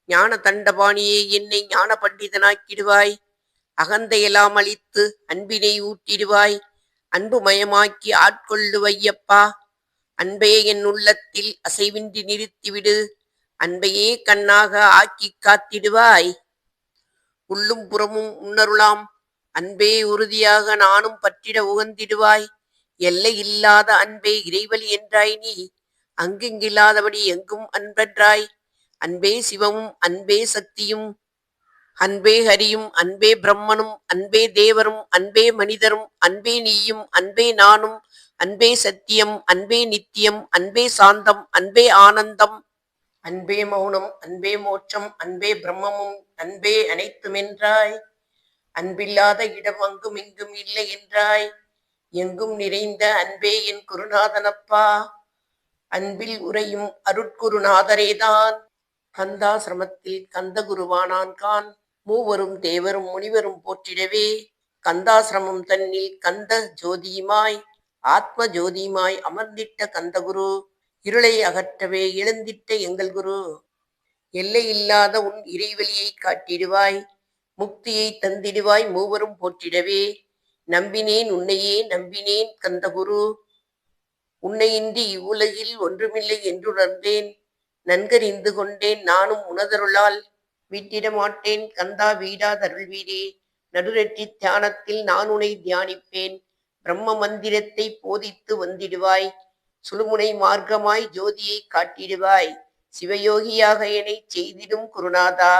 ஞான தண்டபாணியே என்னை ஞான பண்டிதனாக்கிடுவாய். அகந்தையெல்லாம் அழித்து அன்பினை ஊட்டிடுவாய். அன்பு மயமாக்கி ஆட்கொள்ளுவையப்பா. அன்பே என் உள்ளத்தில் அசைவின்றி நிறுத்திவிடு. அன்பையே கண்ணாக ஆக்கி காத்திடுவாய். உள்ளும் புறமும் உன்னருளாம் அன்பே உறுதியாக நானும் பற்றிட உகந்திடுவாய். எல்லை இல்லாத அன்பே இறைவழி என்றாய் நீ. அங்கெங்கில்லாதபடி எங்கும் அன்பென்றாய். அன்பே சிவமும் அன்பே சக்தியும் அன்பே ஹரியும் அன்பே பிரம்மனும் அன்பே தேவரும் அன்பே மனிதரும் அன்பே நீயும் அன்பே நானும் அன்பே சத்தியம் அன்பே நித்தியம் அன்பே சாந்தம் அன்பே ஆனந்தம் அன்பே மௌனம் அன்பே மோட்சம் அன்பே பிரம்மமும் அன்பே அனைத்துமென்றாய். அன்பில்லாத இடம் அங்கும் இங்கும் இல்லை என்றாய். எங்கும் நிறைந்த அன்பே என் குருநாதனப்பா. அன்பில் உறையும் அருட்குருநாதரேதான் கந்தாசிரமத்தில் கந்த குருவானான் கான். மூவரும் தேவரும் முனிவரும் போற்றிடவே கந்தாசிரமம் தன்னில் கந்த ஜோதியுமாய் ஆத்ம ஜோதியுமாய் அமர்ந்திட்ட கந்தகுரு. இருளை அகற்றவே எழுந்திட்ட எங்கள் குரு. எல்லை இல்லாத உன் இறைவழியை காட்டிடுவாய். முக்தியை தந்திடுவாய் மூவரும் போற்றிடவே. நம்பினேன் உன்னையே நம்பினேன் கந்தகுரு. உன்னையின்றி இவ்வுலகில் ஒன்றுமில்லை என்றுணர்ந்தேன். நன்கறிந்து கொண்டேன் நானும் உனதருளால். வீட்டிட மாட்டேன் கந்தா வீடாதருள் வீடே. நடுநெற்றி தியானத்தில் நான் உன்னை தியானிப்பேன். பிரம்ம மந்திரத்தை போதித்து வந்திடுவாய். சுழுமுனை மார்க்கமாய் ஜோதியை காட்டிடுவாய். சிவயோகியாக என்னை செய்திடும் குருநாதா.